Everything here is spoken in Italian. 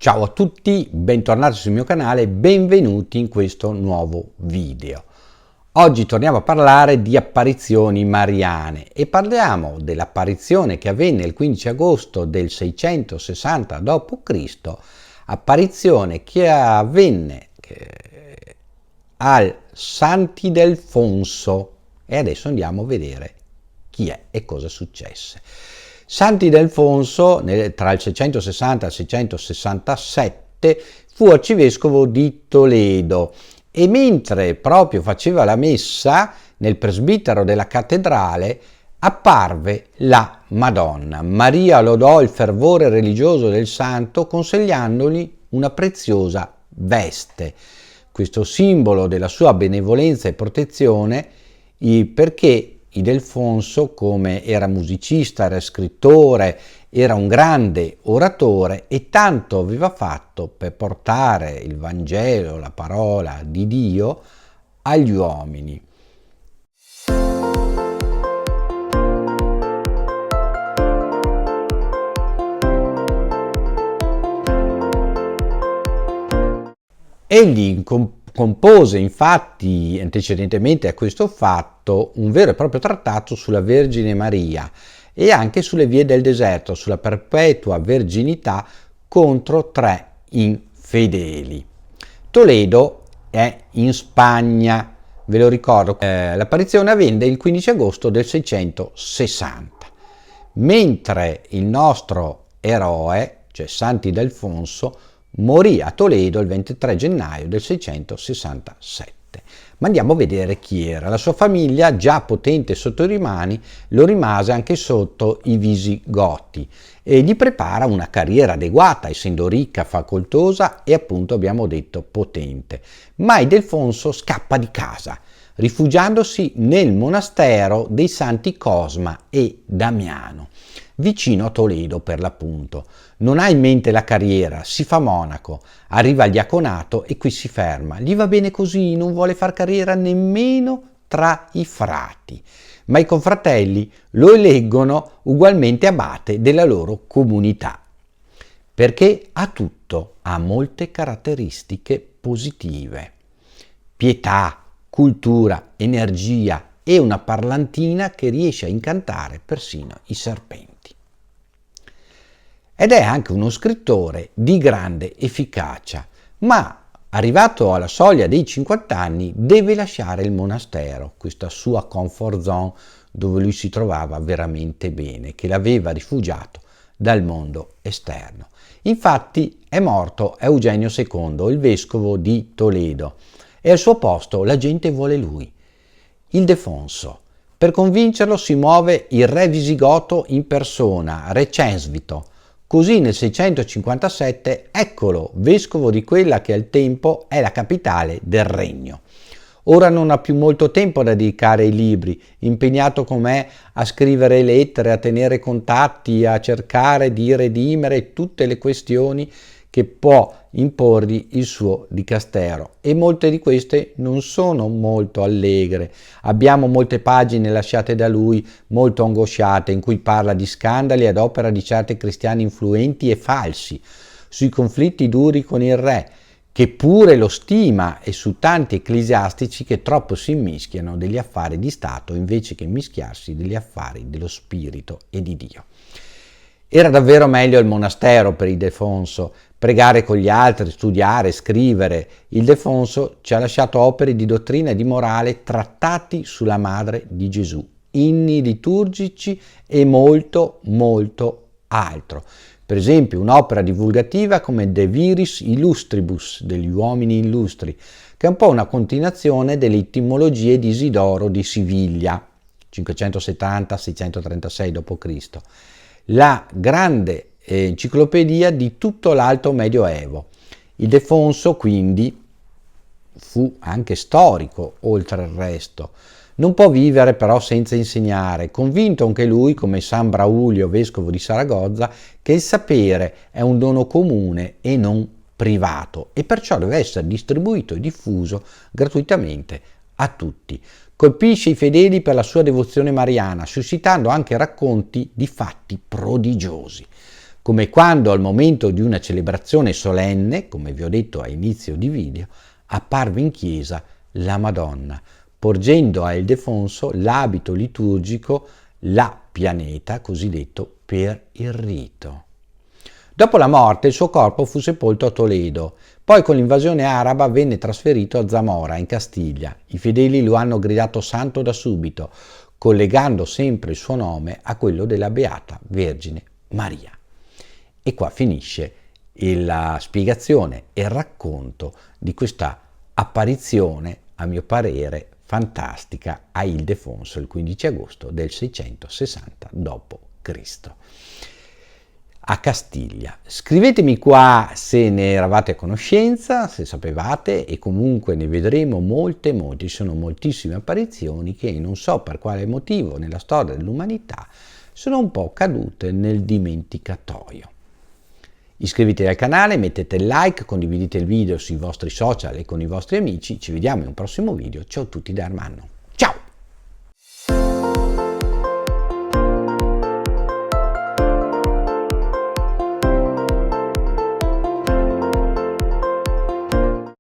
Ciao a tutti, bentornati sul mio canale, benvenuti in questo nuovo video. Oggi torniamo a parlare di apparizioni mariane e parliamo dell'apparizione che avvenne il 15 agosto del 660 d.C., apparizione che avvenne al Sant'Ildefonso, e adesso andiamo a vedere chi è e cosa successe. Sant'Ildefonso, tra il 660 e il 667, fu arcivescovo di Toledo e mentre proprio faceva la messa nel presbitero della cattedrale apparve la Madonna. Maria lodò il fervore religioso del santo consigliandogli una preziosa veste, questo simbolo della sua benevolenza e protezione, perché Ildefonso, come era musicista, era scrittore, era un grande oratore e tanto aveva fatto per portare il Vangelo, la parola di Dio, agli uomini. Egli compose infatti antecedentemente a questo fatto un vero e proprio trattato sulla Vergine Maria e anche sulle vie del deserto, sulla perpetua verginità contro 3 infedeli. Toledo è in Spagna, ve lo ricordo, l'apparizione avvenne il 15 agosto del 660, mentre il nostro eroe, cioè Sant'Ildefonso, morì a Toledo il 23 gennaio del 667. Ma andiamo a vedere chi era. La sua famiglia, già potente sotto i Romani, lo rimase anche sotto i Visigoti e gli prepara una carriera adeguata, essendo ricca, facoltosa e appunto abbiamo detto potente. Ma Ildefonso scappa di casa, rifugiandosi nel monastero dei Santi Cosma e Damiano, vicino a Toledo per l'appunto. Non ha in mente la carriera, si fa monaco, arriva al diaconato e qui si ferma. Gli va bene così, non vuole far carriera nemmeno tra i frati. Ma i confratelli lo eleggono ugualmente abate della loro comunità, perché ha tutto, ha molte caratteristiche positive. Pietà, cultura, energia e una parlantina che riesce a incantare persino i serpenti. Ed è anche uno scrittore di grande efficacia, ma arrivato alla soglia dei 50 anni deve lasciare il monastero, questa sua comfort zone dove lui si trovava veramente bene, che l'aveva rifugiato dal mondo esterno. Infatti è morto Eugenio II, il vescovo di Toledo, e al suo posto la gente vuole lui, Ildefonso. Per convincerlo si muove il re visigoto in persona, re Censvito. Così nel 657 eccolo vescovo di quella che al tempo è la capitale del regno. Ora non ha più molto tempo da dedicare ai libri, impegnato com'è a scrivere lettere, a tenere contatti, a cercare di redimere tutte le questioni che può imporgli il suo dicastero, e molte di queste non sono molto allegre. Abbiamo molte pagine lasciate da lui molto angosciate in cui parla di scandali ad opera di certi cristiani influenti e falsi, sui conflitti duri con il re, che pure lo stima, e su tanti ecclesiastici che troppo si immischiano degli affari di Stato invece che mischiarsi degli affari dello spirito e di Dio. Era davvero meglio il monastero per Ildefonso, pregare con gli altri, studiare, scrivere. Ildefonso ci ha lasciato opere di dottrina e di morale, trattati sulla madre di Gesù, inni liturgici e molto altro. Per esempio un'opera divulgativa come De Viris Illustribus, degli uomini illustri, che è un po' una continuazione delle etimologie di Isidoro di Siviglia, 570-636 d.C., la grande enciclopedia di tutto l'Alto Medioevo. Ildefonso quindi fu anche storico, oltre il resto. Non può vivere però senza insegnare, convinto anche lui, come San Braulio, vescovo di Saragozza, che il sapere è un dono comune e non privato e perciò deve essere distribuito e diffuso gratuitamente a tutti. Colpisce i fedeli per la sua devozione mariana, suscitando anche racconti di fatti prodigiosi. come quando al momento di una celebrazione solenne, come vi ho detto a inizio di video, apparve in chiesa la Madonna, porgendo a Ildefonso l'abito liturgico, la pianeta, cosiddetto per il rito. Dopo la morte il suo corpo fu sepolto a Toledo, poi con l'invasione araba venne trasferito a Zamora, in Castiglia. I fedeli lo hanno gridato santo da subito, collegando sempre il suo nome a quello della Beata Vergine Maria. E qua finisce la spiegazione e il racconto di questa apparizione, a mio parere, fantastica a Ildefonso il 15 agosto del 660 d.C. a Castiglia. Scrivetemi qua se ne eravate a conoscenza, se sapevate, e comunque ne vedremo molte, ci sono moltissime apparizioni che non so per quale motivo nella storia dell'umanità sono un po' cadute nel dimenticatoio. Iscrivetevi al canale, mettete il like, condividete il video sui vostri social e con i vostri amici. Ci vediamo in un prossimo video. Ciao a tutti da Armando.